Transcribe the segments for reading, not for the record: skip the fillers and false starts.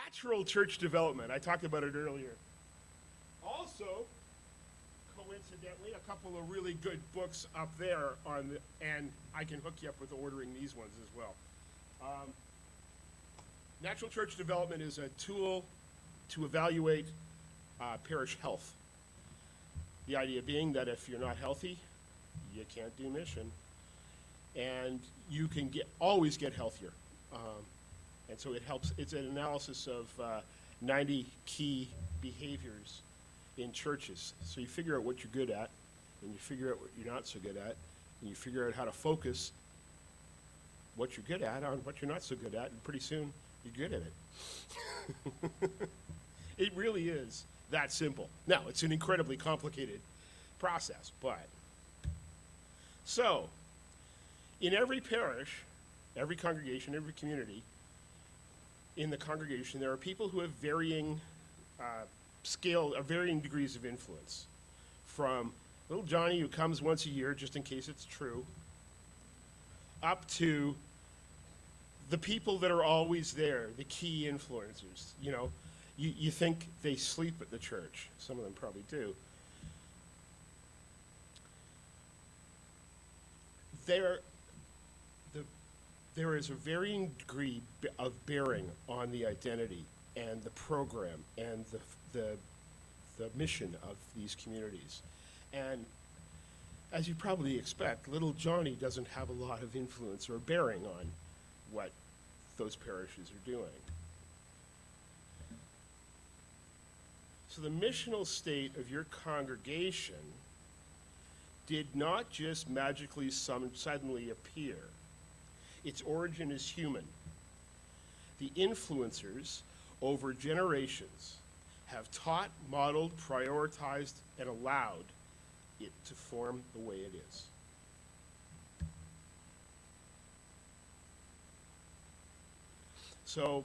Natural church development. I talked about it earlier. Also, coincidentally, a couple of really good books up there and I can hook you up with ordering these ones as well. Natural church development is a tool to evaluate parish health. The idea being that if you're not healthy, you can't do mission, and you can always get healthier. And so it helps. It's an analysis of 90 key behaviors in churches. So you figure out what you're good at, and you figure out what you're not so good at, and you figure out how to focus what you're good at on what you're not so good at, and pretty soon you're good at it. It really is that simple. Now, it's an incredibly complicated process, but. So, in every parish, every congregation, every community, in the congregation, there are people who have varying varying degrees of influence. From little Johnny who comes once a year, just in case it's true, up to the people that are always there, the key influencers. You know, you think they sleep at the church. Some of them probably do. There is a varying degree of bearing on the identity and the program and the mission of these communities. And as you probably expect, little Johnny doesn't have a lot of influence or bearing on what those parishes are doing. So the missional state of your congregation did not just magically suddenly appear. Its origin is human. The influencers over generations have taught, modeled, prioritized, and allowed it to form the way it is. So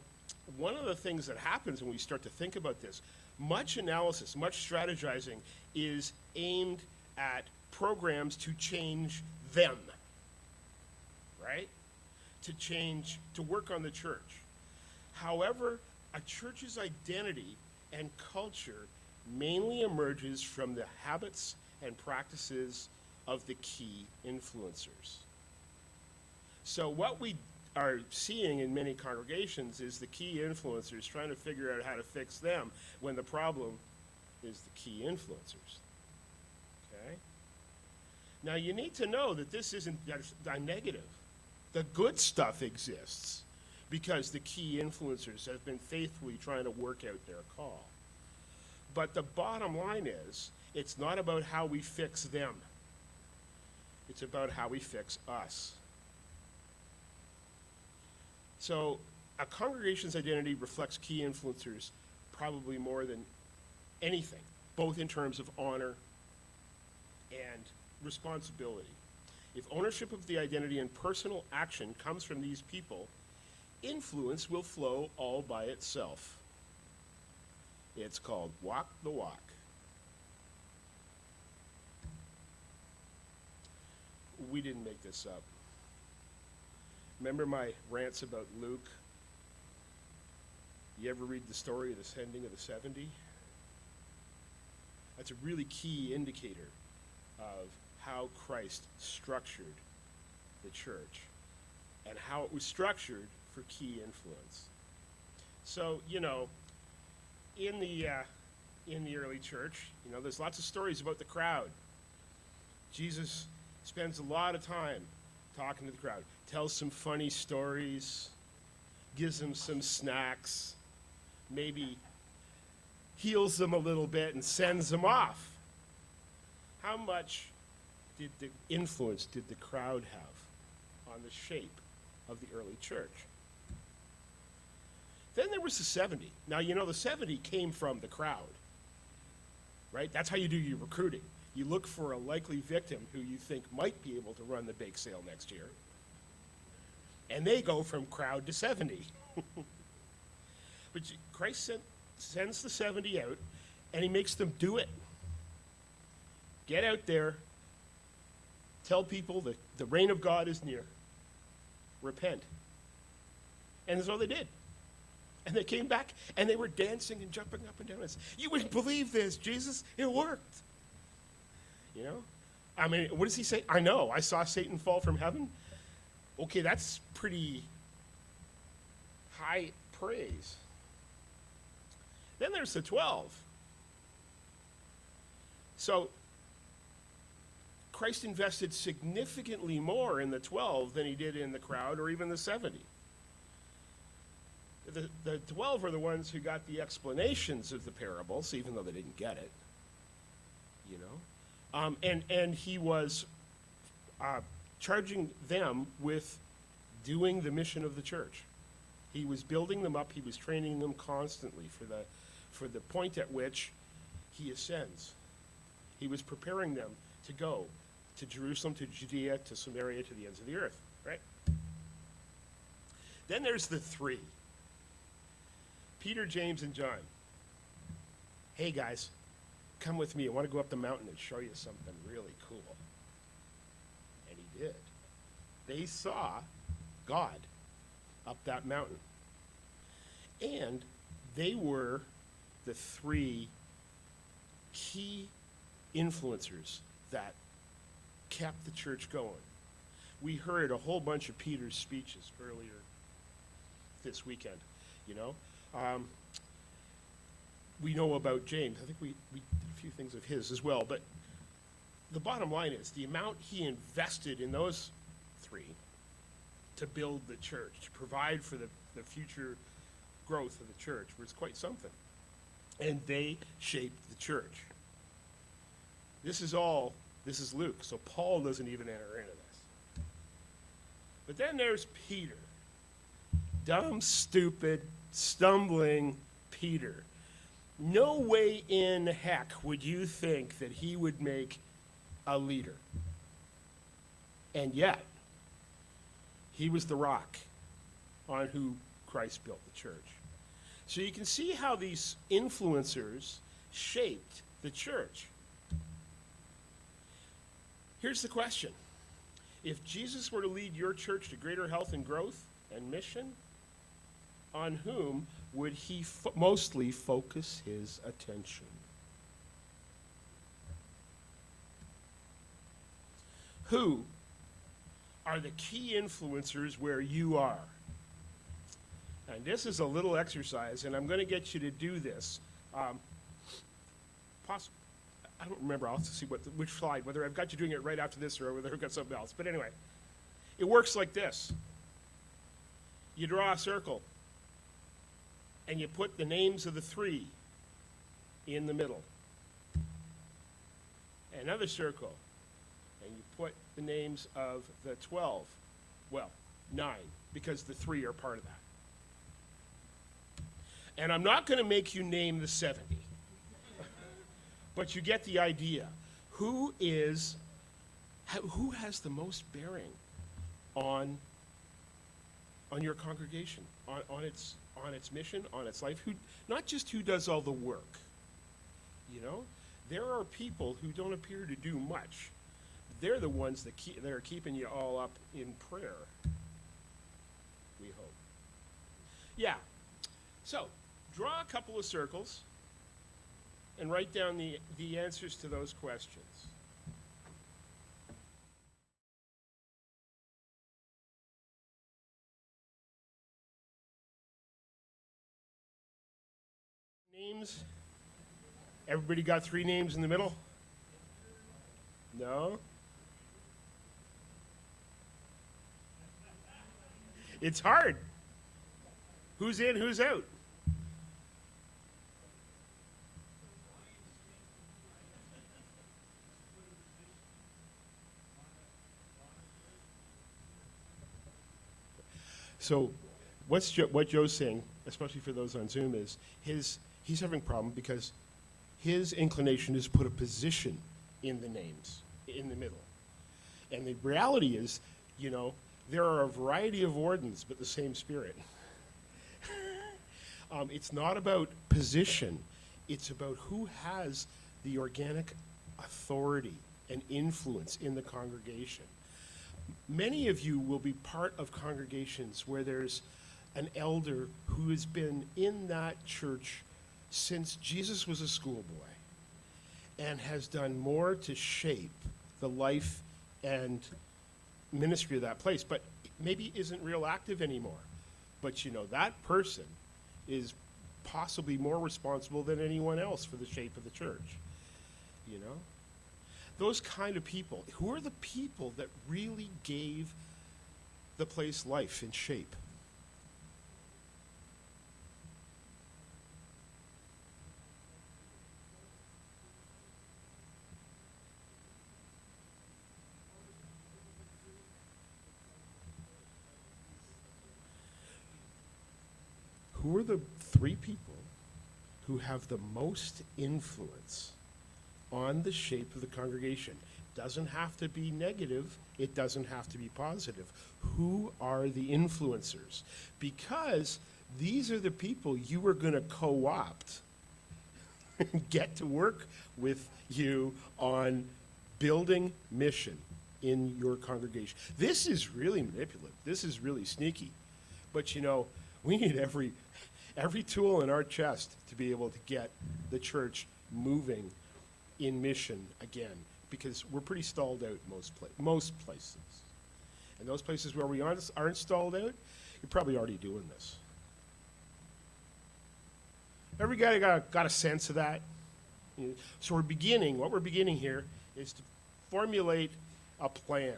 one of the things that happens when we start to think about this, much analysis, much strategizing is aimed at programs to change them, right? To work on the church. However, a church's identity and culture mainly emerges from the habits and practices of the key influencers. So what we are seeing in many congregations is the key influencers trying to figure out how to fix them when the problem is the key influencers. Okay? Now you need to know that this isn't a negative. The good stuff exists because the key influencers have been faithfully trying to work out their call. But the bottom line is, it's not about how we fix them. It's about how we fix us. So a congregation's identity reflects key influencers probably more than anything, both in terms of honor and responsibility. If ownership of the identity and personal action comes from these people, influence will flow all by itself. It's called walk the walk. We didn't make this up. Remember my rants about Luke? You ever read the story of the sending of the 70? That's a really key indicator of how Christ structured the church and how it was structured for key influence. So, you know, in the early church, you know, there's lots of stories about the crowd. Jesus spends a lot of time talking to the crowd, tells some funny stories, gives them some snacks, maybe heals them a little bit and sends them off. How much influence did the crowd have on the shape of the early church? Then there was the 70. Now, you know, the 70 came from the crowd, right? That's how you do your recruiting. You look for a likely victim who you think might be able to run the bake sale next year. And they go from crowd to 70. But Christ sends the 70 out, and he makes them do it. Get out there. Tell people that the reign of God is near. Repent. And so they did. And they came back, and they were dancing and jumping up and down. You wouldn't believe this, Jesus. It worked. You know? I mean, what does he say? I know. I saw Satan fall from heaven. Okay, that's pretty high praise. Then there's the 12. So Christ invested significantly more in the 12 than he did in the crowd or even the 70. The 12 are the ones who got the explanations of the parables, even though they didn't get it. You know? And he was charging them with doing the mission of the church. He was building them up. He was training them constantly for the point at which he ascends. He was preparing them to go to Jerusalem, to Judea, to Samaria, to the ends of the earth, right? Then there's the 3. Peter, James, and John. Hey guys, come with me. I want to go up the mountain and show you something really cool. And he did. They saw God up that mountain. And they were the 3 key influencers that kept the church going. We heard a whole bunch of Peter's speeches earlier this weekend, you know. We know about James. I think we did a few things of his as well. But the bottom line is the amount he invested in those 3 to build the church, to provide for the future growth of the church was quite something. And they shaped the church. This is Luke, so Paul doesn't even enter into this. But then there's Peter. Dumb, stupid, stumbling Peter. No way in heck would you think that he would make a leader. And yet, he was the rock on who Christ built the church. So you can see how these influencers shaped the church. Here's the question. If Jesus were to lead your church to greater health and growth and mission, on whom would he mostly focus his attention? Who are the key influencers where you are? And this is a little exercise, and I'm going to get you to do this. I don't remember. I'll have to see which slide, whether I've got you doing it right after this or whether I've got something else. But anyway, it works like this. You draw a circle, and you put the names of the 3 in the middle. Another circle, and you put the names of the 12. Well, 9, because the 3 are part of that. And I'm not going to make you name the 70. But you get the idea. Who has the most bearing on your congregation, on its mission, on its life? Not just who does all the work. You know, there are people who don't appear to do much. They're the ones that are keeping you all up in prayer. We hope. Yeah. So, draw a couple of circles and write down the answers to those questions. Names. Everybody got 3 names in the middle? No? It's hard. Who's in, who's out? So what Joe's saying, especially for those on Zoom, is he's having a problem because his inclination is to put a position in the names, in the middle. And the reality is, you know, there are a variety of ordens, but the same spirit. It's not about position. It's about who has the organic authority and influence in the congregation. Many of you will be part of congregations where there's an elder who has been in that church since Jesus was a schoolboy and has done more to shape the life and ministry of that place, but maybe isn't real active anymore. But you know, that person is possibly more responsible than anyone else for the shape of the church. You know? Those kind of people. Who are the people that really gave the place life and shape? Who are the three people who have the most influence on the shape of the congregation? Doesn't have to be negative, it doesn't have to be positive. Who are the influencers? Because these are the people you are going to co-opt and get to work with you on building mission in your congregation. This is really manipulative. This is really sneaky. But you know, we need every tool in our chest to be able to get the church moving in mission again, because we're pretty stalled out most places. And those places where we aren't stalled out, you're probably already doing this. Every guy got a sense of that. You know, so what we're beginning here is to formulate a plan,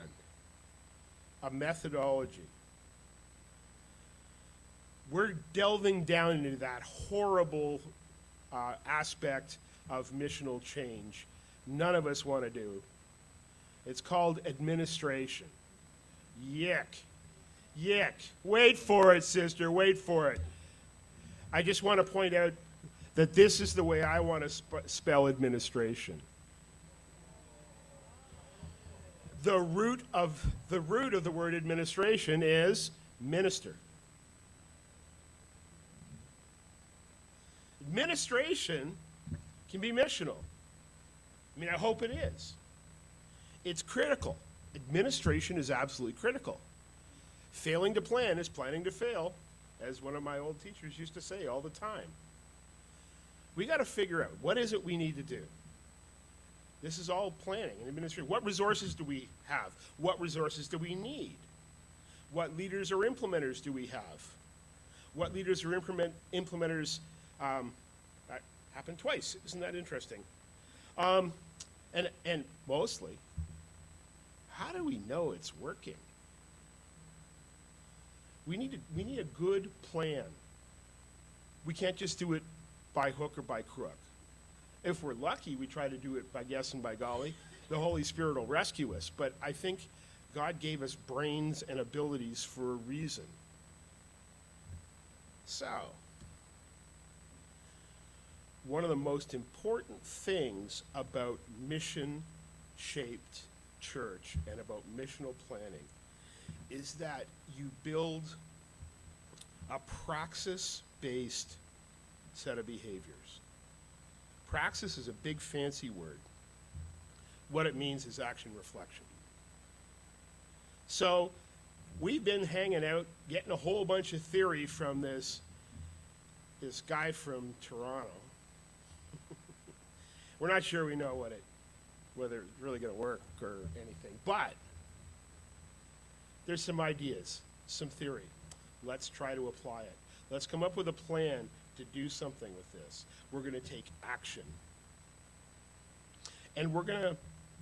a methodology. We're delving down into that horrible aspect of missional change none of us want to do. It's called administration. Yick. Yick. Wait for it, sister. Wait for it. I just want to point out that this is the way I want to spell administration. The root of the word administration is minister. Administration can be missional. I mean, I hope it is. It's critical. Administration is absolutely critical. Failing to plan is planning to fail, as one of my old teachers used to say all the time. We got to figure out, what is it we need to do? This is all planning and administration. What resources do we have? What resources do we need? What leaders or implementers do we have? What leaders or implementers that happened twice. Isn't that interesting? And mostly, how do we know it's working? We need a good plan. We can't just do it by hook or by crook. If we're lucky, we try to do it by guess and by golly. The Holy Spirit will rescue us. But I think God gave us brains and abilities for a reason. So, one of the most important things about mission-shaped church and about missional planning is that you build a praxis-based set of behaviors. Praxis is a big fancy word. What it means is action reflection. So we've been hanging out, getting a whole bunch of theory from this guy from Toronto. We're not sure we know whether it's really going to work or anything, but there's some ideas, some theory. Let's try to apply it. Let's come up with a plan to do something with this. We're going to take action. And we're going to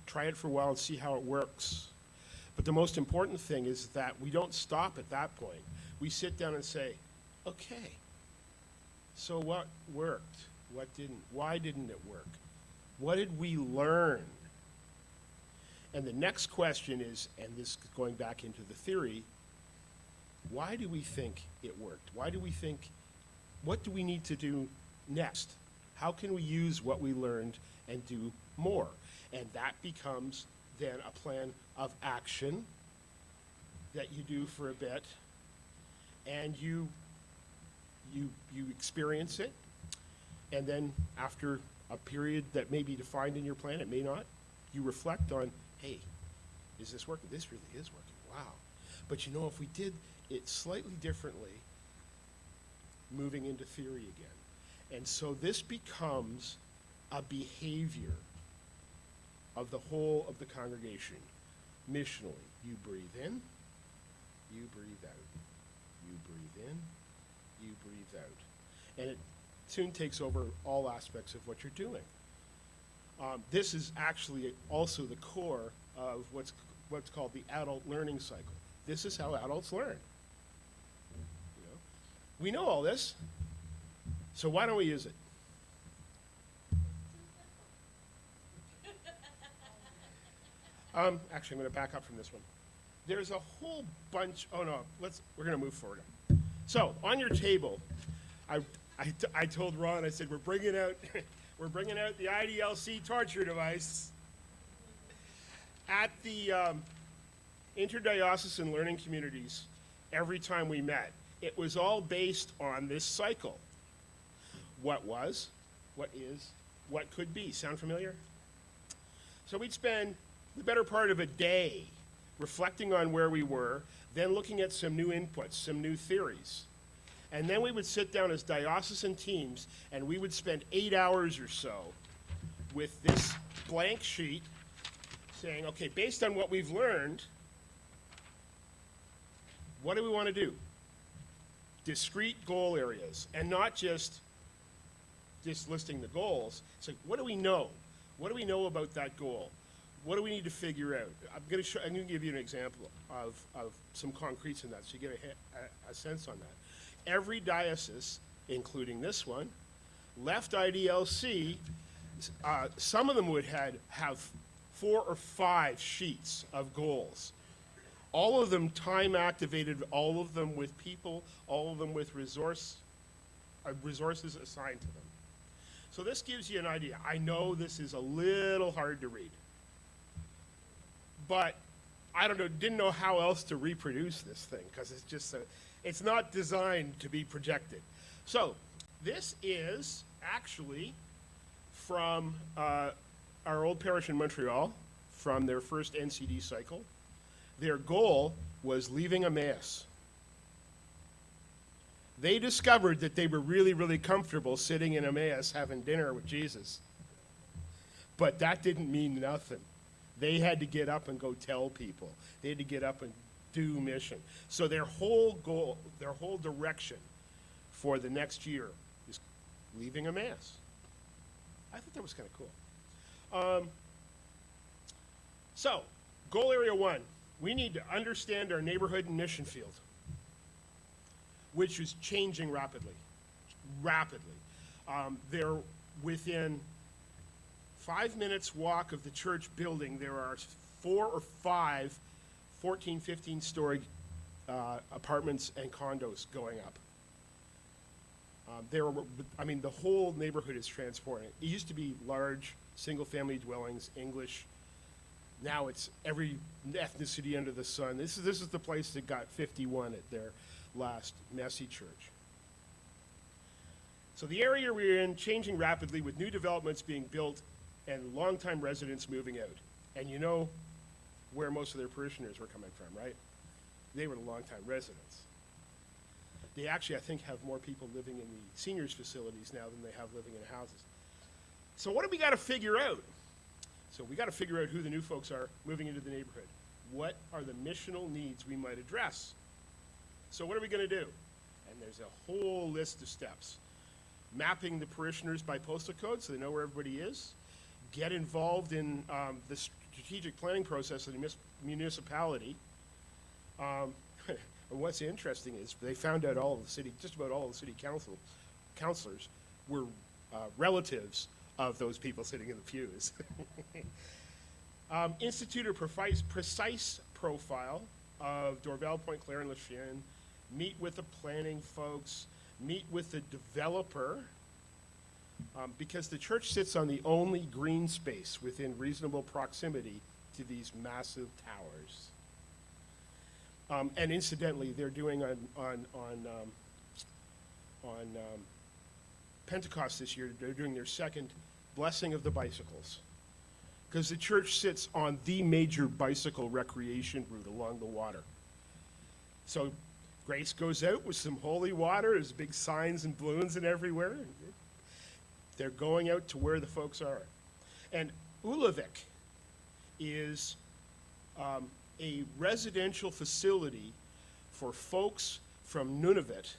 try it for a while and see how it works. But the most important thing is that we don't stop at that point. We sit down and say, okay, so what worked? What didn't? Why didn't it work? What did we learn? And the next question is, and this is going back into the theory, why do we think it worked? What do we need to do next? How can we use what we learned and do more? And that becomes then a plan of action that you do for a bit, and you experience it, and then after a period that may be defined in your plan, it may not, you reflect on, hey, is this working? This really is working. Wow. But you know, if we did it slightly differently, moving into theory again. And so this becomes a behavior of the whole of the congregation, missionally. You breathe in, you breathe out. You breathe in, you breathe out. And it soon takes over all aspects of what you're doing. This is actually also the core of what's called the adult learning cycle. This is how adults learn. You know? We know all this, so why don't we use it? Actually, I'm going to back up from this one. There's a whole bunch. Oh no, we're going to move forward. So on your table, I told Ron, I said we're bringing out the IDLC torture device. At the interdiocesan learning communities, every time we met, it was all based on this cycle. What was, what is, what could be. Sound familiar? So we'd spend the better part of a day reflecting on where we were, then looking at some new inputs, some new theories. And then we would sit down as diocesan teams, and we would spend 8 hours or so with this blank sheet saying, okay, based on what we've learned, what do we want to do? Discrete goal areas, and not just listing the goals. It's like, what do we know? What do we know about that goal? What do we need to figure out? I'm going to give you an example of some concretes in that, so you get a sense on that. Every diocese, including this one, left IDLC. Some of them would have 4 or 5 sheets of goals. All of them time activated, all of them with people, all of them with resources assigned to them. So this gives you an idea. I know this is a little hard to read, but I didn't know how else to reproduce this thing, because it's just it's not designed to be projected. So this is actually from our old parish in Montreal, from their first NCD cycle. Their goal was leaving Emmaus. They discovered that they were really, really comfortable sitting in Emmaus having dinner with Jesus. But that didn't mean nothing. They had to get up and go tell people. They had to get up and do mission. So their whole goal, their whole direction for the next year is leaving Emmaus. I thought that was kind of cool. So, goal area 1, we need to understand our neighborhood and mission field, which is changing rapidly. They're within 5 minutes walk of the church building. There are 4 or 5 14, 15-story apartments and condos going up. The whole neighborhood is transforming. It used to be large, single-family dwellings, English. Now it's every ethnicity under the sun. This is the place that got 51 at their last messy church. So the area we're in, changing rapidly with new developments being built and longtime residents moving out. And you know where most of their parishioners were coming from, right? They were the longtime residents. They actually, I think, have more people living in the seniors facilities now than they have living in houses. So what do we got to figure out? So we got to figure out who the new folks are moving into the neighborhood. What are the missional needs we might address? So what are we going to do? And there's a whole list of steps. Mapping the parishioners by postal code so they know where everybody is. Get involved in the strategic planning process of the municipality. And what's interesting is they found out just about all of the city councilors were relatives of those people sitting in the pews. Institute a precise profile of Dorval, Point Claire, and Lachine. Meet with the planning folks. Meet with the developer. Because the church sits on the only green space within reasonable proximity to these massive towers. And incidentally, they're doing on Pentecost this year, they're doing their second blessing of the bicycles. Because the church sits on the major bicycle recreation route along the water. So Grace goes out with some holy water. There's big signs and balloons and everywhere. They're going out to where the folks are. And Uluvik is a residential facility for folks from Nunavut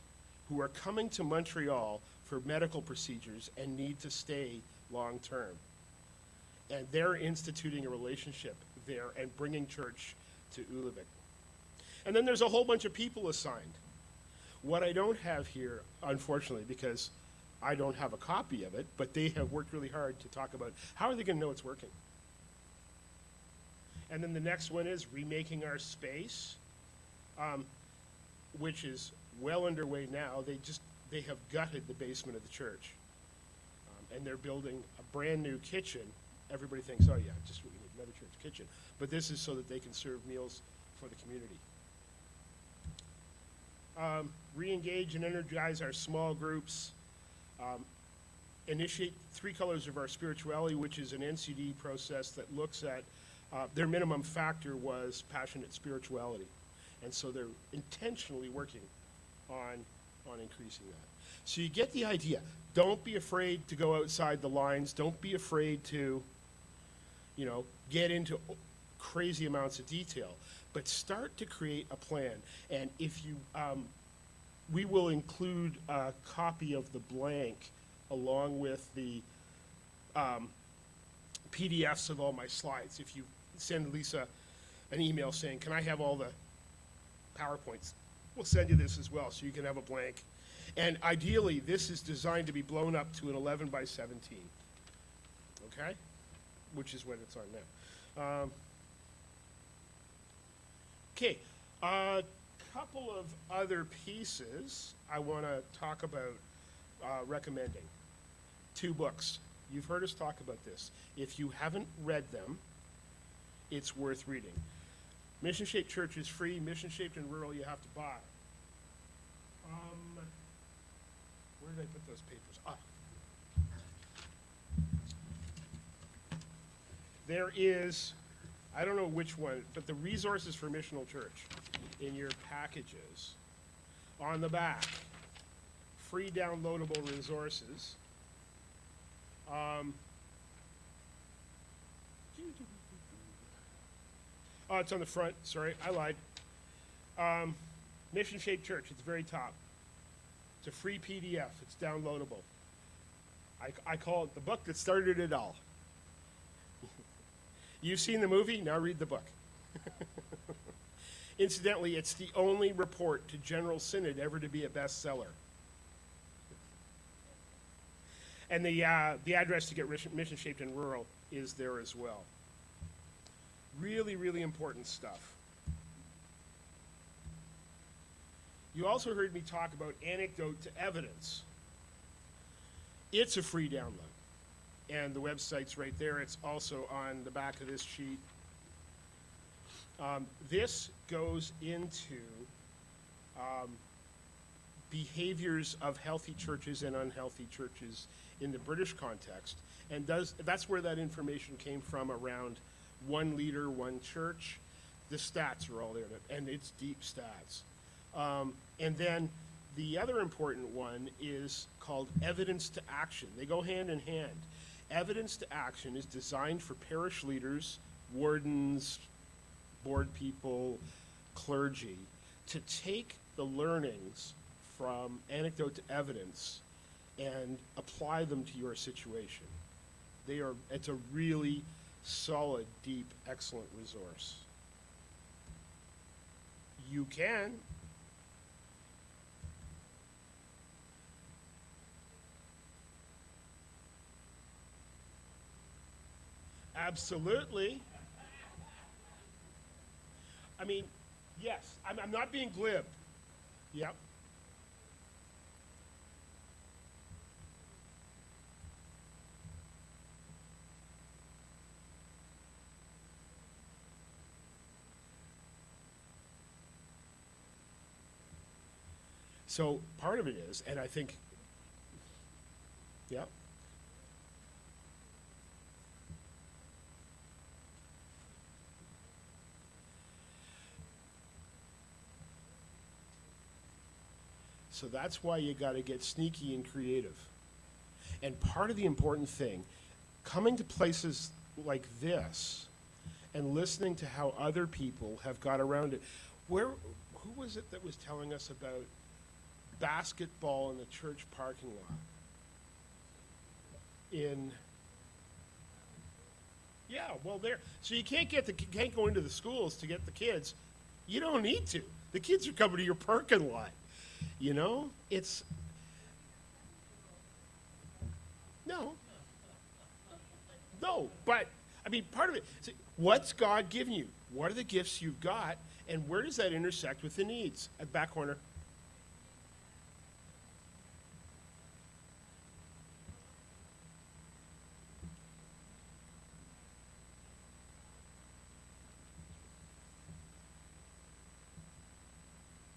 who are coming to Montreal for medical procedures and need to stay long term. And they're instituting a relationship there and bringing church to Uluvik. And then there's a whole bunch of people assigned. What I don't have here, unfortunately, because I don't have a copy of it, but they have worked really hard to talk about how are they going to know it's working. And then the next one is remaking our space, which is well underway now. They have gutted the basement of the church, and they're building a brand new kitchen. Everybody thinks, oh yeah, just we need another church kitchen, but this is so that they can serve meals for the community. Re-engage and energize our small groups. Initiate 3 colors of our spirituality, which is an NCD process that looks at their minimum factor was passionate spirituality. And so they're intentionally working on increasing that. So you get the idea. Don't be afraid to go outside the lines. Don't be afraid to, get into crazy amounts of detail. But start to create a plan. And if you, we will include a copy of the blank along with the PDFs of all my slides. If you send Lisa an email saying, can I have all the PowerPoints? We'll send you this as well so you can have a blank. And ideally, this is designed to be blown up to an 11 by 17, okay? Which is what it's on now. Okay, a couple of other pieces I want to talk about recommending. 2 books. You've heard us talk about this. If you haven't read them, it's worth reading. Mission Shaped Church is free. Mission Shaped and Rural, you have to buy. Where did I put those papers? There is, I don't know which one, but the resources for Missional Church in your packages. On the back, free downloadable resources. Oh, it's on the front. Sorry, I lied. Mission Shaped Church, it's very top. It's a free PDF. It's downloadable. I call it the book that started it all. You've seen the movie, now read the book. Incidentally, it's the only report to General Synod ever to be a bestseller. And the address to get Mission Shaped and Rural is there as well. Really, really important stuff. You also heard me talk about Anecdote to Evidence. It's a free download. And the website's right there. It's also on the back of this sheet. This goes into behaviors of healthy churches and unhealthy churches in the British context. And that's where that information came from around one leader, one church. The stats are all there, and it's deep stats. And then the other important one is called Evidence to Action. They go hand in hand. Evidence to Action is designed for parish leaders, wardens, board people, clergy, to take the learnings from Anecdote to Evidence and apply them to your situation. It's a really solid, deep, excellent resource. You can. Absolutely. I mean, yes, I'm not being glib. Yep. So part of it is, and I think, yep. So that's why you got to get sneaky and creative. And part of the important thing, coming to places like this and listening to how other people have got around it. Who was it that was telling us about basketball in the church parking lot? Yeah, well, there. So you can't go into the schools to get the kids. You don't need to. The kids are coming to your parking lot. You know, no, but I mean, part of it. See, what's God given you? What are the gifts you've got, and where does that intersect with the needs? At back corner.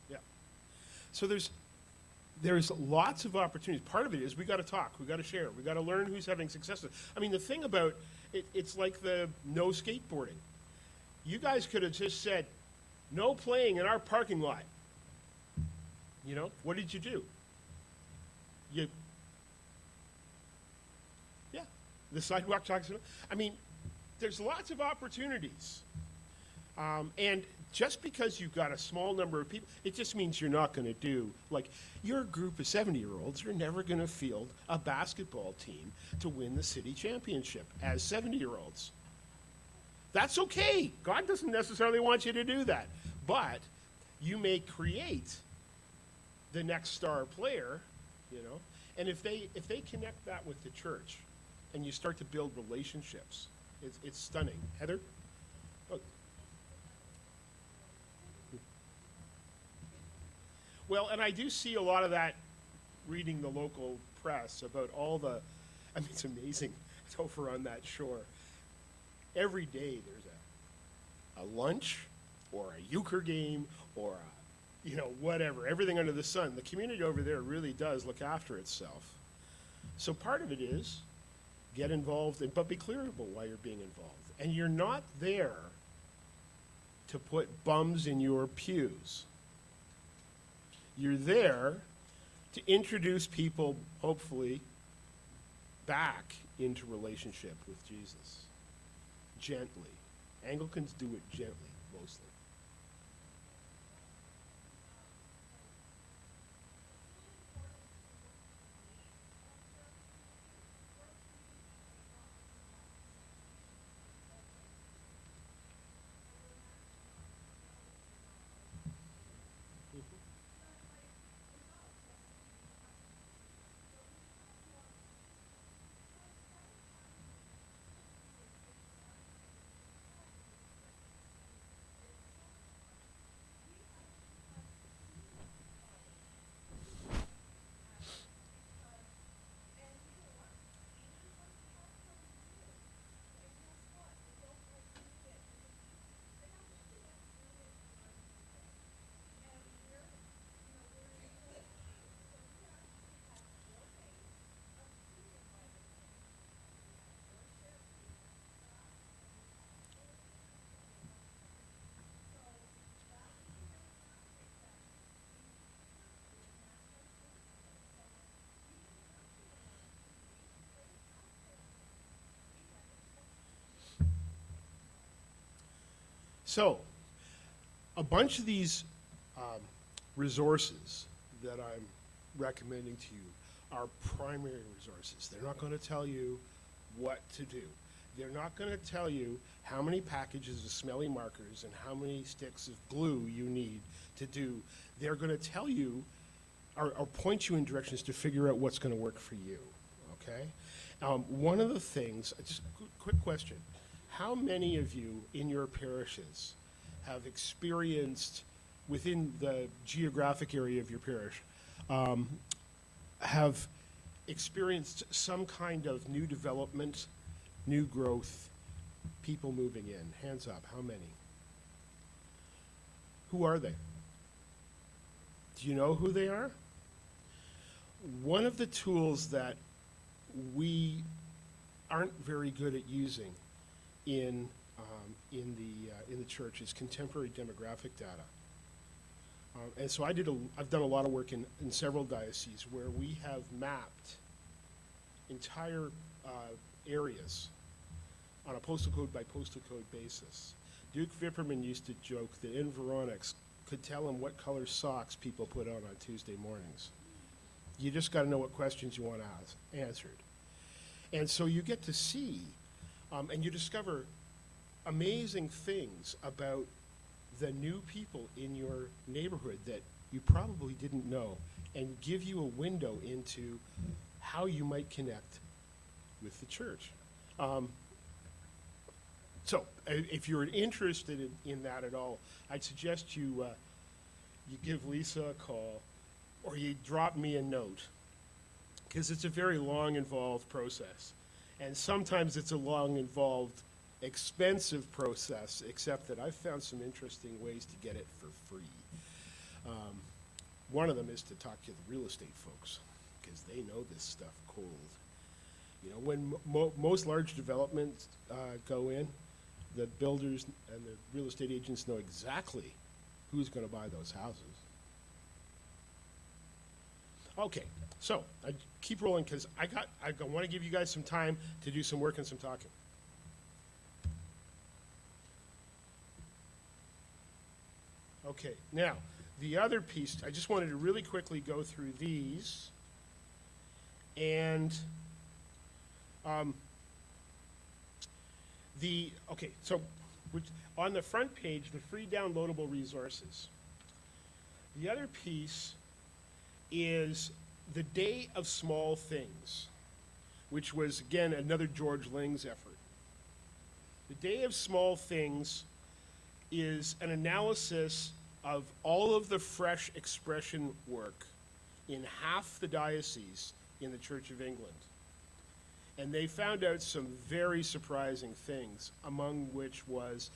Yeah. So there's lots of opportunities. Part of it is we got to talk, we got to share, we got to learn who's having successes. I mean, the thing about it, it's like the no skateboarding. You guys could have just said, no playing in our parking lot. You know, what did you do? You, yeah, the sidewalk talks. I mean, there's lots of opportunities. And just because you've got a small number of people, it just means you're not going to do, like, you're a group of 70-year-olds, you're never going to field a basketball team to win the city championship as 70-year-olds. That's okay. God doesn't necessarily want you to do that. But you may create the next star player, you know, and if they connect that with the church and you start to build relationships, it's stunning. Heather? Oh. Well, and I do see a lot of that reading the local press about all the, I mean, it's amazing. It's over on that shore. Every day there's a lunch or a euchre game or a, you know, whatever, everything under the sun. The community over there really does look after itself. So part of it is get involved, but be clear about why you're being involved. And you're not there to put bums in your pews. You're there to introduce people, hopefully, back into relationship with Jesus. Gently. Anglicans do it gently, mostly. So, a bunch of these resources that I'm recommending to you are primary resources. They're not going to tell you what to do. They're not going to tell you how many packages of smelly markers and how many sticks of glue you need to do. They're going to tell you or point you in directions to figure out what's going to work for you, okay? One of the things, just a quick question. How many of you in your parishes have experienced, within the geographic area of your parish, have experienced some kind of new development, new growth, people moving in? Hands up, how many? Who are they? Do you know who they are? One of the tools that we aren't very good at using in the church is contemporary demographic data. And so I've done a lot of work in several dioceses where we have mapped entire areas on a postal code by postal code basis. Duke Vipperman used to joke that Environics could tell him what color socks people put on Tuesday mornings. You just got to know what questions you want answered. And so you get to see, and you discover amazing things about the new people in your neighborhood that you probably didn't know, and give you a window into how you might connect with the church. So if you're interested in that at all, I'd suggest you give Lisa a call, or you drop me a note, because it's a very long, involved process. And sometimes it's a long, involved, expensive process, except that I've found some interesting ways to get it for free. One of them is to talk to the real estate folks, because they know this stuff cold. You know, when most large developments go in, the builders and the real estate agents know exactly who's going to buy those houses. Okay, so I keep rolling because I want to give you guys some time to do some work and some talking. Okay, now the other piece, I just wanted to really quickly go through these. And so on the front page, the free downloadable resources. The other piece is the Day of Small Things, which was, again, another George Ling's effort. The Day of Small Things is an analysis of all of the fresh expression work in half the dioceses in the Church of England. And they found out some very surprising things, among which was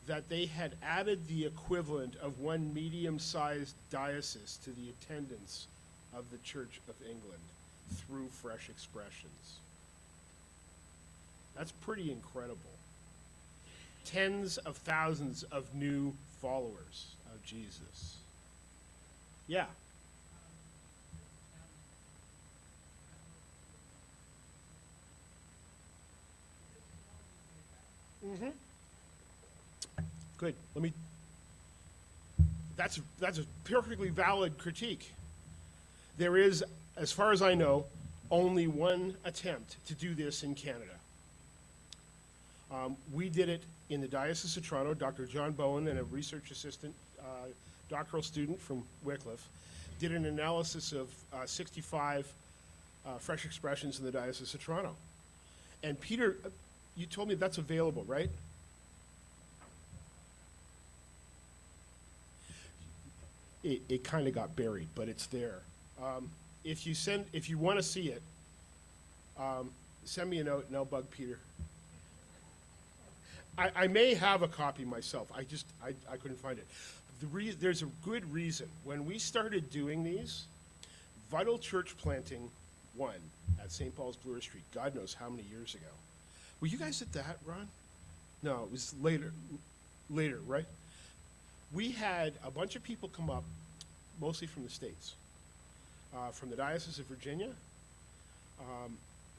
that they had added the equivalent of one medium-sized diocese to the attendance of the Church of England through fresh expressions. That's pretty incredible. Tens of thousands of new followers of Jesus. Yeah. Mm-hmm. Good. That's a perfectly valid critique. There is, as far as I know, only one attempt to do this in Canada. We did it in the Diocese of Toronto. Dr. John Bowen and a research assistant, doctoral student from Wycliffe, did an analysis of 65 fresh expressions in the Diocese of Toronto. And Peter, you told me that's available, right? It kind of got buried, but it's there. If you want to see it, send me a note and I'll bug Peter. I may have a copy myself. I couldn't find it. There's a good reason. When we started doing these, Vital Church Planting 1 at St. Paul's Bloor Street, God knows how many years ago. Were you guys at that, Ron? No, it was later, right? We had a bunch of people come up, mostly from the States, from the Diocese of Virginia,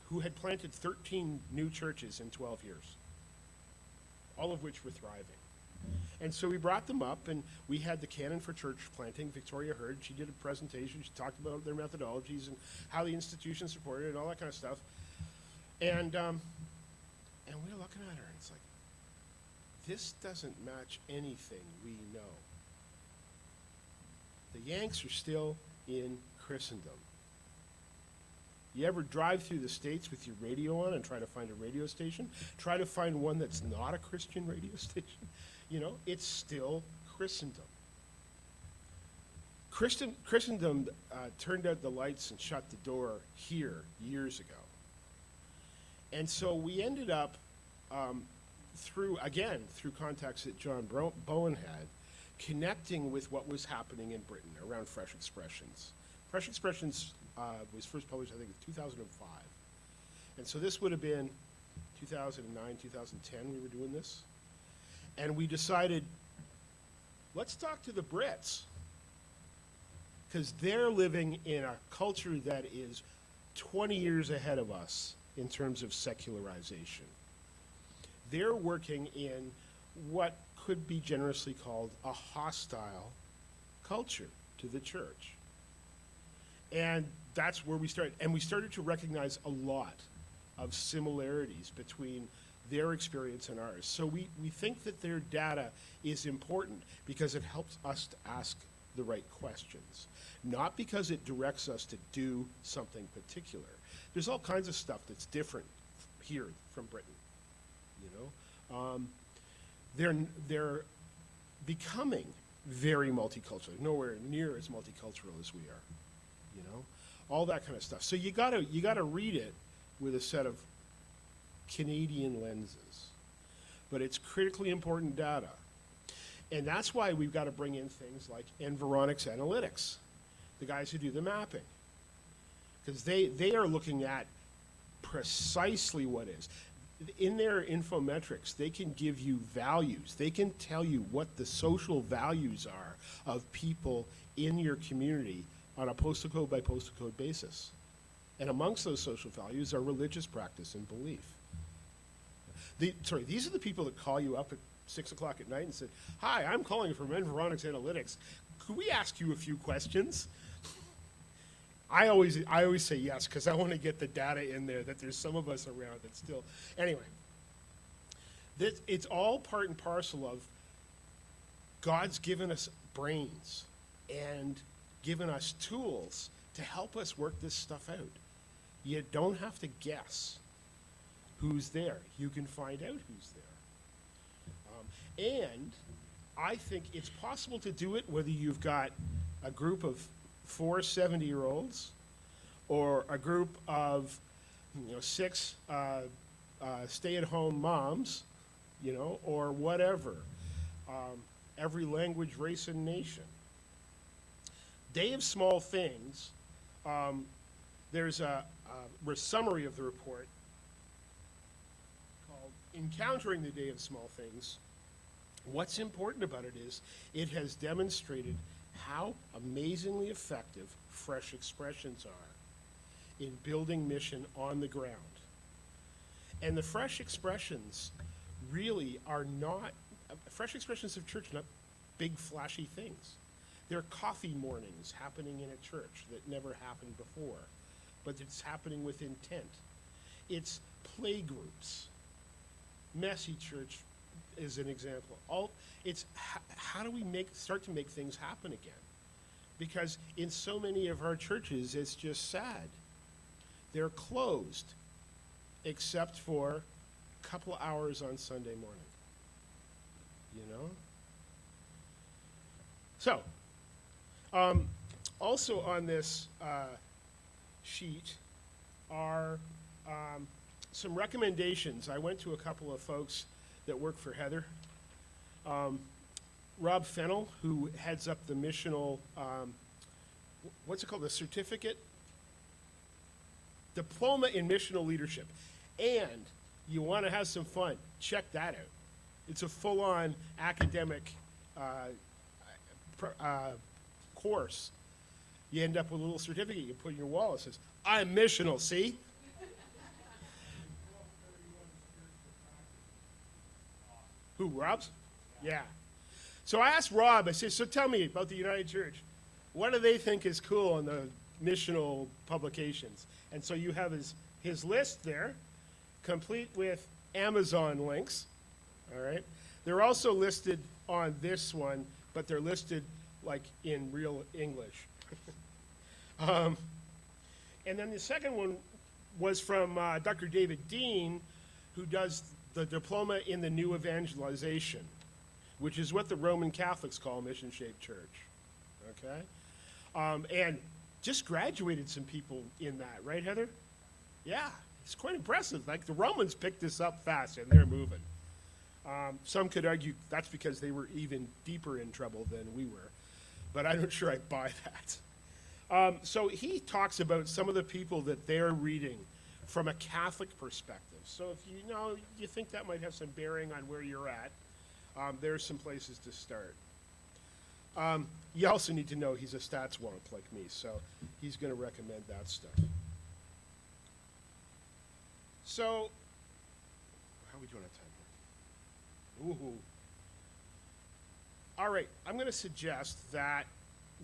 who had planted 13 new churches in 12 years, all of which were thriving. And so we brought them up, and we had the canon for church planting, Victoria Hurd. She did a presentation. She talked about their methodologies and how the institution supported it and all that kind of stuff. And we were looking at her, and it's like, this doesn't match anything we know. The Yanks are still in Christendom. You ever drive through the States with your radio on and try to find a radio station? Try to find one that's not a Christian radio station. You know, it's still Christendom. Christendom turned out the lights and shut the door here years ago. And so we ended up, through contacts that John Bowen had, connecting with what was happening in Britain around Fresh Expressions. Fresh Expressions was first published, I think, in 2005. And so this would have been 2009, 2010 we were doing this. And we decided, let's talk to the Brits. because they're living in a culture that is 20 years ahead of us in terms of secularization. They're working in what could be generously called a hostile culture to the church. And that's where we started. And we started to recognize a lot of similarities between their experience and ours. So we think that their data is important because it helps us to ask the right questions, not because it directs us to do something particular. There's all kinds of stuff that's different here from Britain, you know. They're becoming very multicultural, nowhere near as multicultural as we are, you know, all that kind of stuff. So you gotta read it with a set of Canadian lenses, but it's critically important data. And that's why we've got to bring in things like Environics Analytics, the guys who do the mapping, because they are looking at precisely what is. In their infometrics, they can give you values. They can tell you what the social values are of people in your community on a postal code by postal code basis. And amongst those social values are religious practice and belief. These are the people that call you up at 6 o'clock at night and say, "Hi, I'm calling from Environics Analytics. Could we ask you a few questions?" I always say yes, because I want to get the data in there that there's some of us around that still. Anyway, it's all part and parcel of God's given us brains and given us tools to help us work this stuff out. You don't have to guess who's there. You can find out who's there. And I think it's possible to do it whether you've got a group of 4 70-year-olds or a group of 6 stay-at-home moms, or whatever. Every language, race, and nation. Day of Small Things, there's a summary of the report called Encountering the Day of Small Things. What's important about it is it has demonstrated how amazingly effective fresh expressions are in building mission on the ground. And the fresh expressions really are not, fresh expressions of church, not big flashy things. They're coffee mornings happening in a church that never happened before, but it's happening with intent. It's play groups. Messy Church is an example. It's how do we start to make things happen again? Because in so many of our churches, it's just sad. They're closed, except for a couple hours on Sunday morning. So, also on this sheet are some recommendations. I went to a couple of folks that work for Heather. Rob Fennell, who heads up the missional, what's it called, the certificate? Diploma in Missional Leadership. And you want to have some fun, check that out. It's a full-on academic course. You end up with a little certificate you put in your wall. It says, "I'm missional, see?" Who, Rob's? Yeah. So I asked Rob, I said, "So tell me about the United Church. What do they think is cool on the missional publications?" And so you have his list there, complete with Amazon links. All right. They're also listed on this one, but they're listed like in real English. And then the second one was from Dr. David Dean, who does the Diploma in the New Evangelization, which is what the Roman Catholics call mission-shaped church. Okay? And just graduated some people in that, right, Heather? Yeah, it's quite impressive. Like, the Romans picked this up fast, and they're moving. Some could argue that's because they were even deeper in trouble than we were, but I'm not sure I buy that. So he talks about some of the people that they're reading from a Catholic perspective. So if you think that might have some bearing on where you're at, there's some places to start. You also need to know he's a stats wonk like me, so he's going to recommend that stuff. So, how are we doing on time here? Ooh. All right, I'm going to suggest that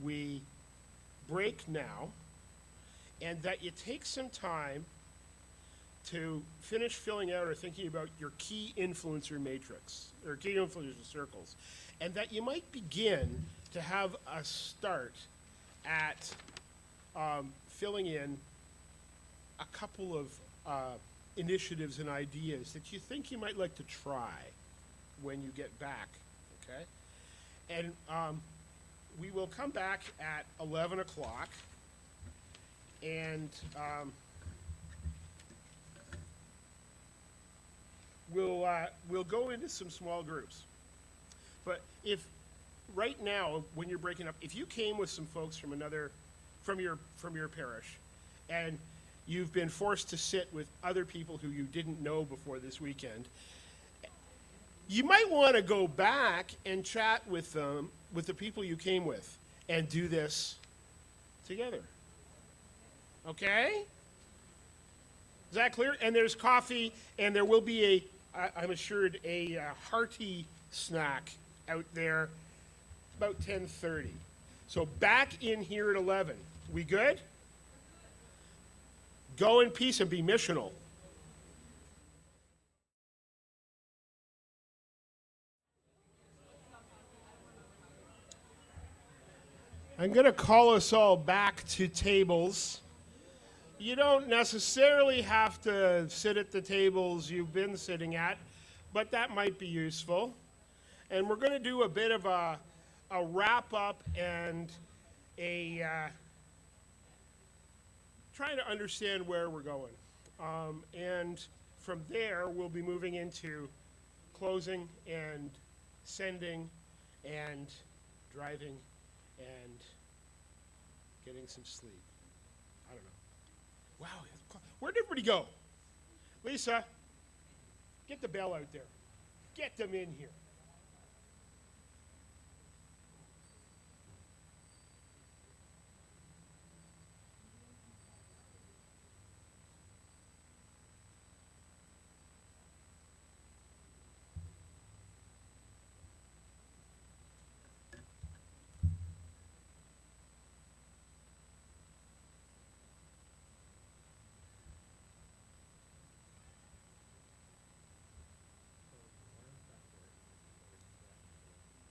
we break now and that you take some time to finish filling out or thinking about your key influencer matrix, or key influencer circles, and that you might begin to have a start at filling in a couple of initiatives and ideas that you think you might like to try when you get back, okay? And we will come back at 11 o'clock, and we'll go into some small groups. But if right now, when you're breaking up, if you came with some folks from your parish, and you've been forced to sit with other people who you didn't know before this weekend, you might want to go back and chat with them, with the people you came with, and do this together. Okay? Is that clear? And there's coffee, and there will be I'm assured, a hearty snack out there about 10:30. So back in here at 11. We good? Go in peace and be missional. I'm going to call us all back to tables. You don't necessarily have to sit at the tables you've been sitting at, but that might be useful. And we're going to do a bit of a wrap up and trying to understand where we're going. And from there, we'll be moving into closing and sending and driving and getting some sleep. I don't know. Wow, where'd everybody go? Lisa, get the bell out there. Get them in here.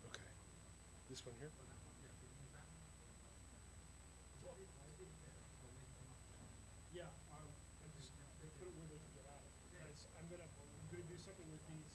Okay. This one here? Yeah, I just put it where they can get out. Because I'm gonna do something with these.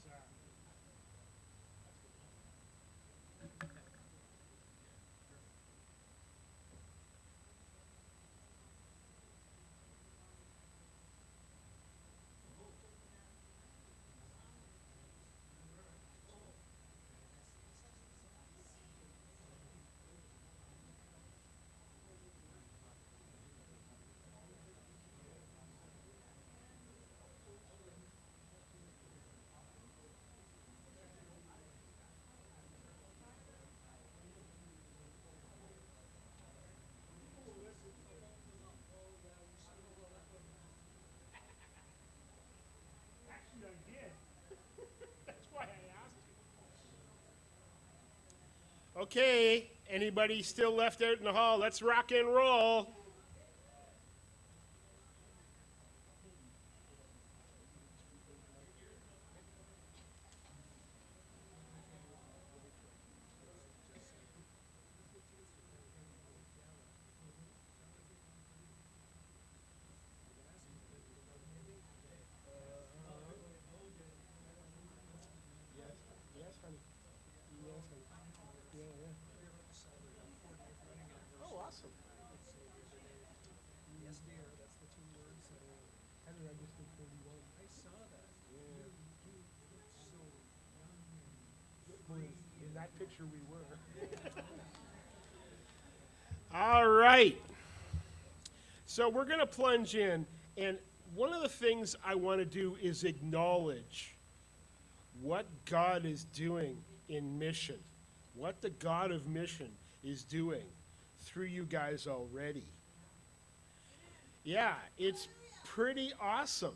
Actually, I did. That's why I asked you. Okay, anybody still left out in the hall? Let's rock and roll. Yes, yes, honey. Yes, honey. Yeah, yeah. Oh, awesome. Yes, dear, that's the two words. Heather, I just did 31. I saw that. Yeah. You look so young and Well, free. in that picture, we were. All right. So we're going to plunge in. And one of the things I want to do is acknowledge what God is doing in mission what the God of mission is doing through you guys already. Yeah, it's pretty awesome.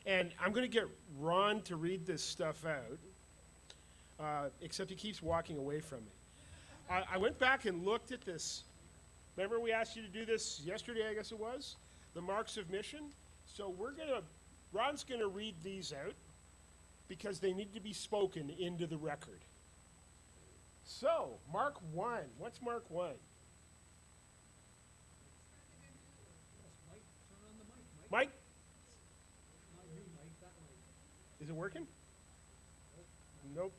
And I'm going to get Ron to read this stuff out, except he keeps walking away from me. I went back and looked at this. Remember we asked you to do this yesterday, I guess it was? The marks of mission. So Ron's going to read these out because they need to be spoken into the record. So, Mark 1. What's Mark 1? Yes, Mike, turn on the mic. Mike? Mike, Not you, Mike, that mic. is it working? Nope.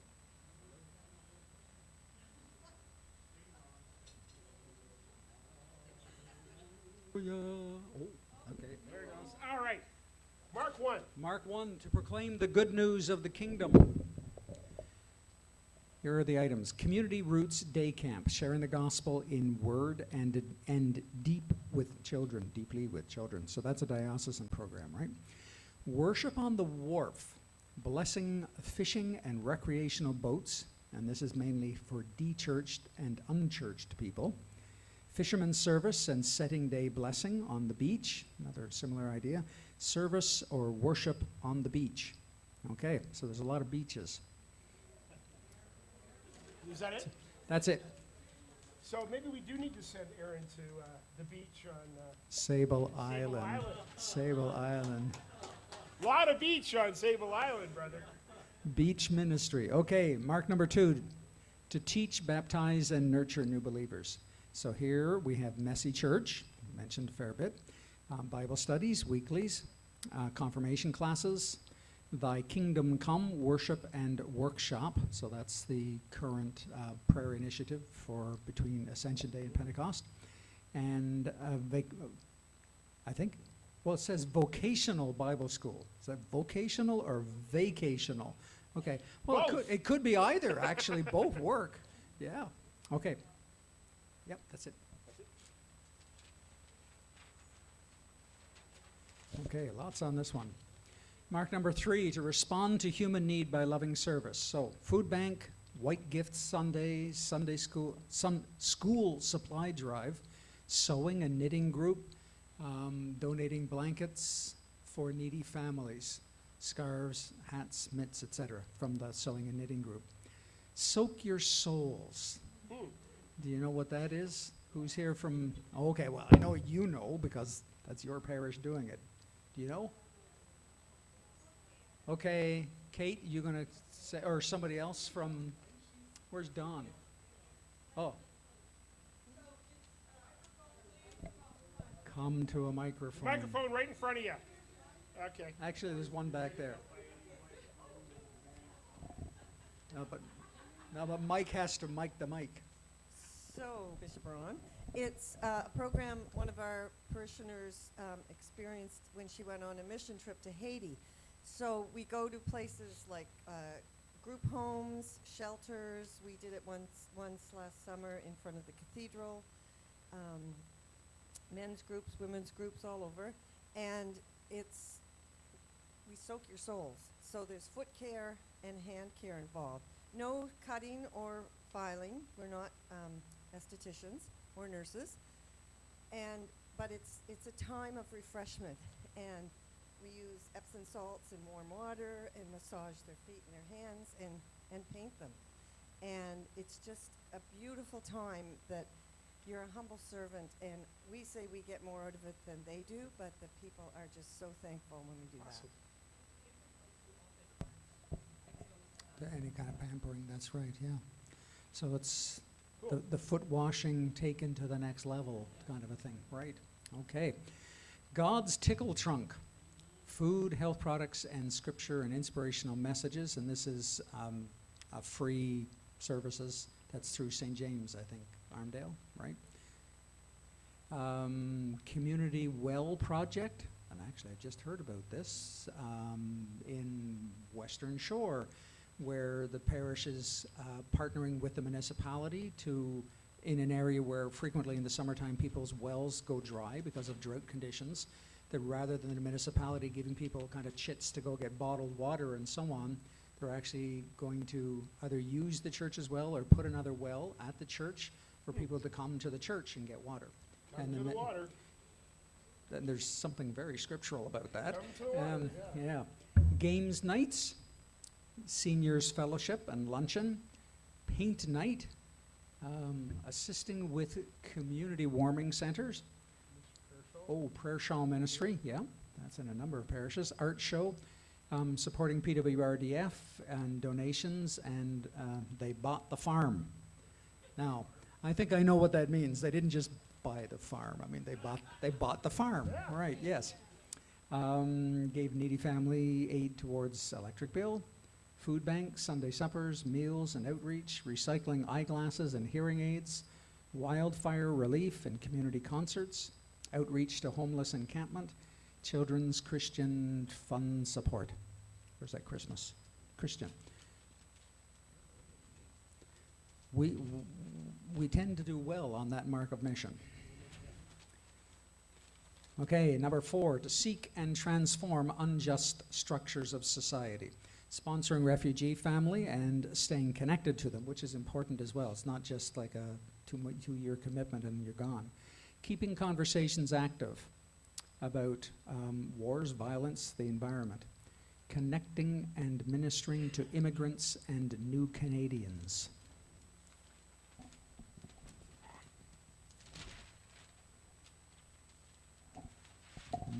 Oh, okay. There it goes. All right. Mark 1. Mark 1, to proclaim the good news of the kingdom. Here are the items. Community Roots Day Camp, sharing the gospel in word and deeply with children. So that's a diocesan program, right? Worship on the Wharf, blessing fishing and recreational boats, and this is mainly for de-churched and unchurched people. Fisherman's service and setting day blessing on the beach, another similar idea. Service or worship on the beach. Okay, so there's a lot of beaches. Is that it? That's it. So maybe we do need to send Aaron to the beach on Sable Sable Island. Island. Sable Island. A lot of beach on Sable Island, brother. Beach ministry. Okay, mark number 2, to teach, baptize, and nurture new believers. So here we have Messy Church, mentioned a fair bit, Bible studies, weeklies, confirmation classes, Thy Kingdom Come worship and workshop. So that's the current prayer initiative for between Ascension Day and Pentecost. And I think, well, it says vocational Bible school. Is that vocational or vacational? Okay. Well, Both. it could be either, actually. Both work. Yeah. Okay. Yep, that's it. Okay, lots on this one. Mark number 3, to respond to human need by loving service. So, food bank, white gift Sundays, Sunday school, school supply drive, sewing and knitting group, donating blankets for needy families, scarves, hats, mitts, etc. from the sewing and knitting group. Soak your souls. Do you know what that is? Who's here from? Oh, okay, well, I know you know because that's your parish doing it. Do you know? Okay, Kate, you gonna say, or somebody else from? Where's Don? Oh. Come to a microphone. Microphone right in front of you. Okay. Actually, there's one back there. No, but Mike has to mic the mic. So, Bishop Ron, it's a program one of our parishioners experienced when she went on a mission trip to Haiti. So we go to places like group homes, shelters. We did it once last summer in front of the cathedral. Men's groups, women's groups, all over. And we soak your souls. So there's foot care and hand care involved. No cutting or filing. We're not estheticians or nurses. But it's a time of refreshment. And we use Epsom salts and warm water and massage their feet and their hands and paint them. And it's just a beautiful time that you're a humble servant, and we say we get more out of it than they do, but the people are just so thankful when we do Awesome. Any kind of pampering, that's right, yeah. So it's Cool. the foot washing taken to the next level kind of a thing, right? Okay. God's Tickle Trunk. Food, health products, and scripture and inspirational messages. And this is a free services. That's through St. James, I think, Armdale, right? Community Well Project. And actually, I just heard about this in Western Shore, where the parish is partnering with the municipality in an area where frequently in the summertime people's wells go dry because of drought conditions, that rather than the municipality giving people kind of chits to go get bottled water and so on, They're actually going to either use the church as well or put another well at the church for people to come to the church and get water. Come And to then the that- water. then there's something very scriptural about that. Come to the water, Yeah. Games nights, seniors fellowship and luncheon, paint night, assisting with community warming centers. Oh, prayer shawl ministry, yeah, that's in a number of parishes. Art show, supporting PWRDF and donations, and they bought the farm. Now, I think I know what that means. They didn't just buy the farm. I mean, they bought the farm. Right? Yes. Gave needy family aid towards electric bill, food bank, Sunday suppers, meals and outreach, recycling eyeglasses and hearing aids, wildfire relief and community concerts, outreach to homeless encampment, children's Christian fund support. Where's that Christmas? Christian. We tend to do well on that mark of mission. Okay, number 4, to seek and transform unjust structures of society. Sponsoring refugee family and staying connected to them, which is important as well. It's not just like a two-year commitment and you're gone. Keeping conversations active about wars, violence, the environment. Connecting and ministering to immigrants and new Canadians.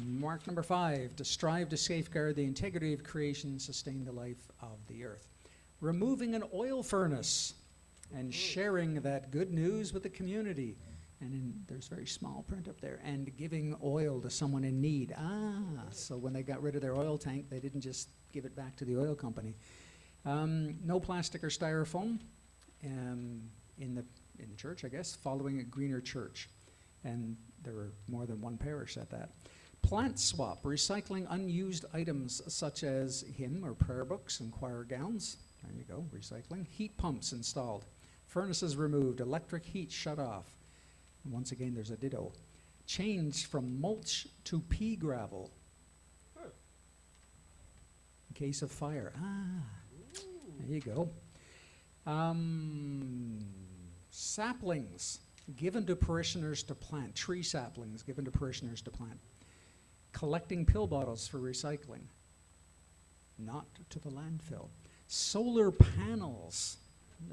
Mark number 5, to strive to safeguard the integrity of creation and sustain the life of the earth. Removing an oil furnace and sharing that good news with the community. And there's very small print up there. And giving oil to someone in need. So when they got rid of their oil tank, they didn't just give it back to the oil company. No plastic or styrofoam in the church, I guess, following a greener church. And there were more than one parish at that. Plant swap, recycling unused items such as hymn or prayer books and choir gowns. There you go, recycling. Heat pumps installed. Furnaces removed. Electric heat shut off. And once again, there's a ditto. Change from mulch to pea gravel. In case of fire. There you go. Saplings given to parishioners to plant. Tree saplings given to parishioners to plant. Collecting pill bottles for recycling, not to the landfill. Solar panels.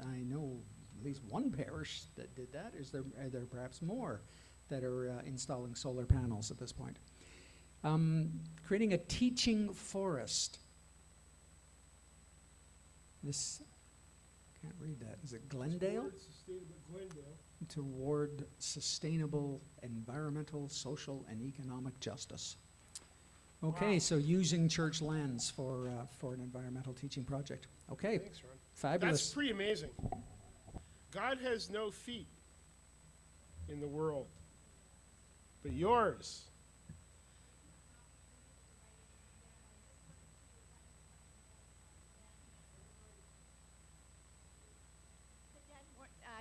I know at least one parish that did that. Are there perhaps more that are installing solar panels at this point? Creating a teaching forest. This, can't read that. Is it Glendale? Glendale. Toward sustainable environmental, social, and economic justice. Okay, Wow. so using church lands for an environmental teaching project. Okay, Thanks, Ron. fabulous. That's pretty amazing. God has no feet in the world, but yours.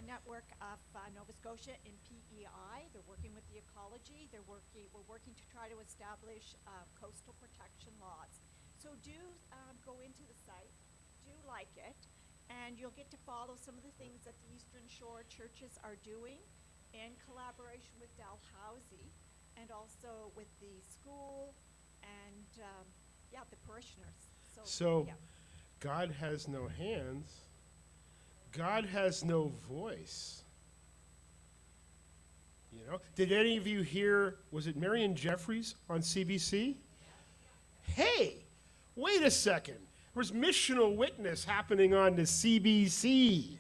The network of Nova Scotia in PEI. They're working with the ecology. We're working to try to establish coastal protection laws. So do go into the site, do like it, and you'll get to follow some of the things that the Eastern Shore churches are doing in collaboration with Dalhousie and also with the school and the parishioners. So yeah. God has no hands. God has no voice. You know, did any of you hear, was it Marion Jeffries on CBC? Hey, wait a second. There was missional witness happening on the CBC.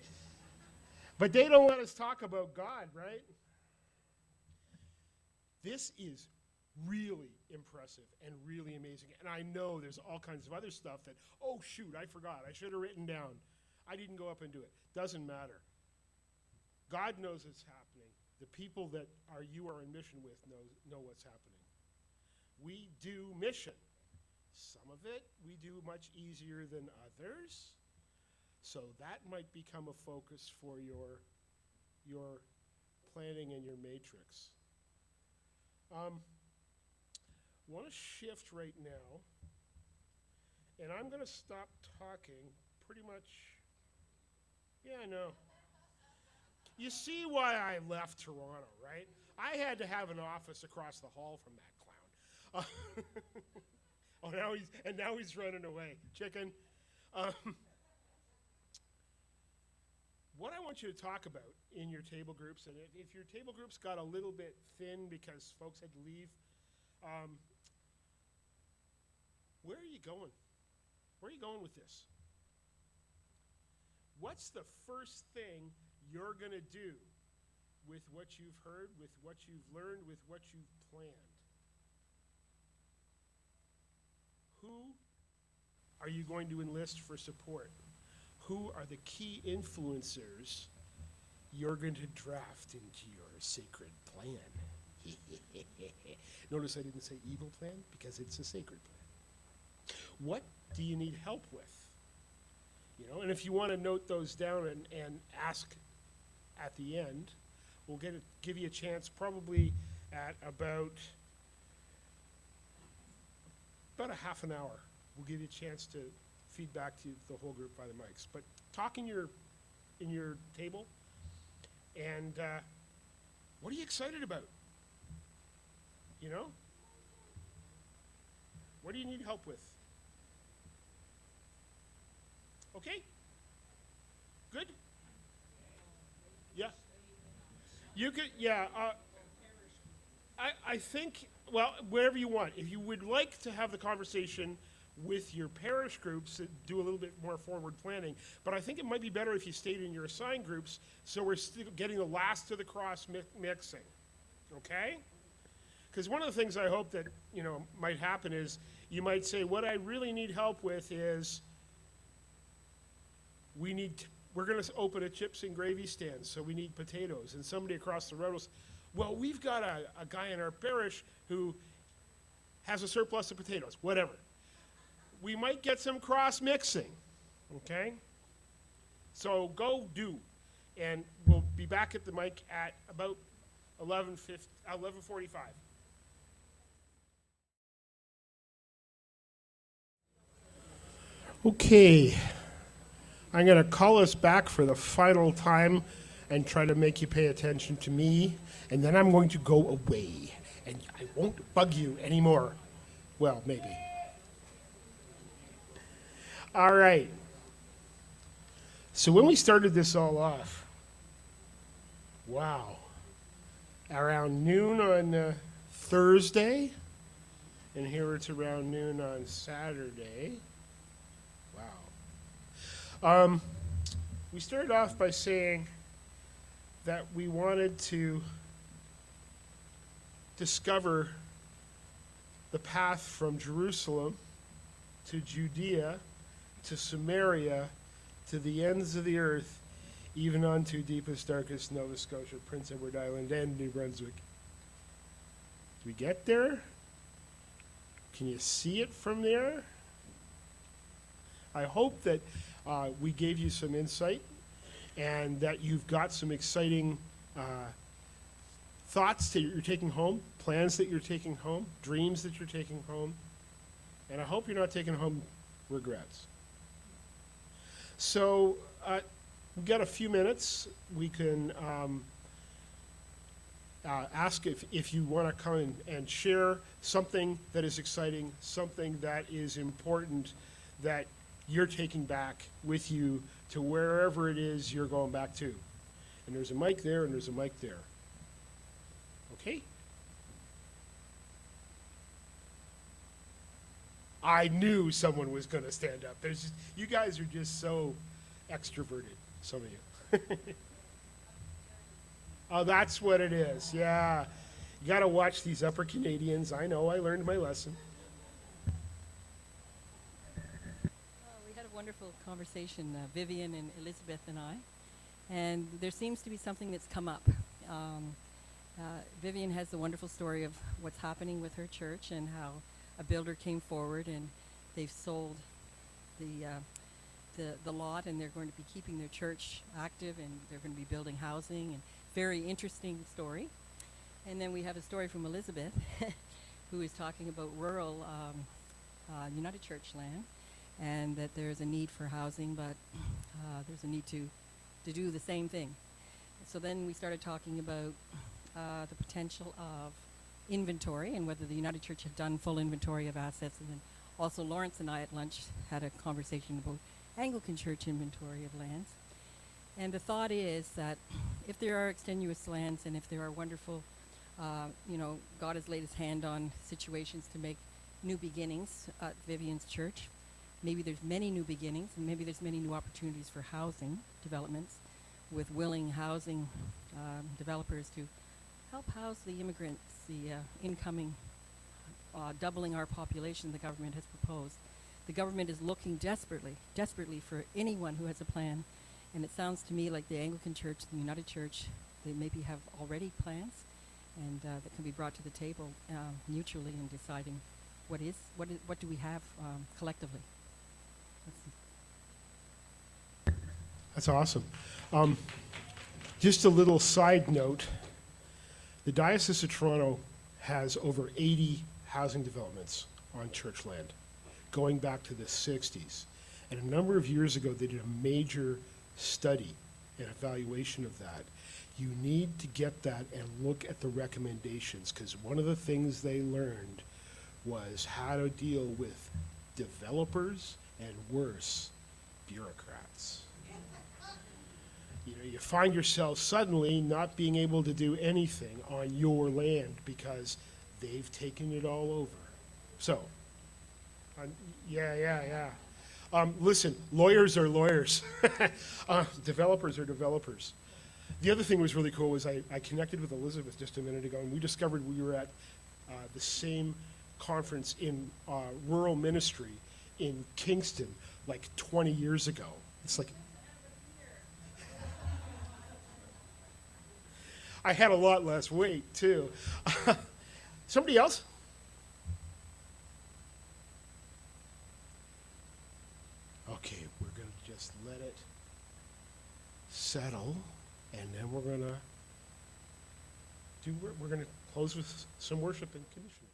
But they don't let us talk about God, right? This is really impressive and really amazing. And I know there's all kinds of other stuff that, oh shoot, I forgot. I should have written down. I didn't go up and do it. Doesn't matter. God knows it's happening. The people that you are in mission with know what's happening. We do mission. Some of it we do much easier than others. So that might become a focus for your planning and your matrix. Want to shift right now And I'm going to stop talking pretty much. Yeah, I know. You see why I left Toronto, right? I had to have an office across the hall from that clown. Oh, now he's running away. Chicken. What I want you to talk about in your table groups, and if your table groups got a little bit thin because folks had to leave, where are you going? Where are you going with this? What's the first thing you're going to do with what you've heard, with what you've learned, with what you've planned? Who are you going to enlist for support? Who are the key influencers you're going to draft into your sacred plan? Notice I didn't say evil plan because it's a sacred plan. What do you need help with? You know, and if you want to note those down and ask at the end, we'll give you a chance probably at about a half an hour. We'll give you a chance to feed back to the whole group by the mics. But talk in your table, and what are you excited about? You know? What do you need help with? Okay? Good? Yeah. You could, yeah. I think, well, wherever you want. If you would like to have the conversation with your parish groups, do a little bit more forward planning. But I think it might be better if you stayed in your assigned groups, so we're still getting the last to the cross mixing. Okay? Because one of the things I hope that, you know, might happen is you might say, what I really need help with is we're going to open a chips and gravy stand, so we need potatoes. And somebody across the road will say, well, we've got a guy in our parish who has a surplus of potatoes, whatever. We might get some cross-mixing, okay? So go do. And we'll be back at the mic at about 11:45. Okay. I'm going to call us back for the final time and try to make you pay attention to me, and then I'm going to go away, and I won't bug you anymore. Well, maybe. All right. So when we started this all off, wow, around noon on Thursday, and here it's around noon on Saturday. Wow. We started off by saying that we wanted to discover the path from Jerusalem to Judea to Samaria to the ends of the earth, even unto deepest, darkest Nova Scotia, Prince Edward Island, and New Brunswick. Did we get there? Can you see it from there? I hope that we gave you some insight and that you've got some exciting thoughts that you're taking home, plans that you're taking home, dreams that you're taking home, and I hope you're not taking home regrets. So we've got a few minutes. We can ask if you want to come and share something that is exciting, something that is important that you're taking back with you to wherever it is you're going back to. And there's a mic there, and there's a mic there. Okay? I knew someone was going to stand up. You guys are just so extroverted, some of you. Oh, that's what it is. Yeah. You got to watch these Upper Canadians. I know, I learned my lesson. We had a wonderful conversation, Vivian and Elizabeth and I, and there seems to be something that's come up. Vivian has the wonderful story of what's happening with her church and how a builder came forward and they've sold the lot, and they're going to be keeping their church active, and they're going to be building housing, and very interesting story. And then we have a story from Elizabeth who is talking about rural United Church land and that there's a need for housing, but there's a need to do the same thing. So then we started talking about the potential of inventory and whether the United Church had done full inventory of assets. And then also Lawrence and I at lunch had a conversation about Anglican Church inventory of lands. And the thought is that if there are extenuous lands and if there are wonderful, God has laid his hand on situations to make new beginnings at Vivian's Church, maybe there's many new beginnings and maybe there's many new opportunities for housing developments with willing housing developers to help house the immigrants, the incoming, doubling our population the government has proposed. The government is looking desperately for anyone who has a plan. And it sounds to me like the Anglican Church, the United Church, they maybe have already plans and that can be brought to the table mutually in deciding what do we have collectively. That's awesome. Just a little side note, the Diocese of Toronto has over 80 housing developments on church land, going back to the 60s. And a number of years ago, they did a major study and evaluation of that. You need to get that and look at the recommendations, because one of the things they learned was how to deal with developers and worse, bureaucrats. You find yourself suddenly not being able to do anything on your land because they've taken it all over. So, yeah. Listen, lawyers are lawyers. Developers are developers. The other thing was really cool was I connected with Elizabeth just a minute ago, and we discovered we were at the same conference in rural ministry in Kingston like 20 years ago. It's like, I had a lot less weight, too. Somebody else? Okay, we're going to just let it settle, and then we're going to close with some worship and commission.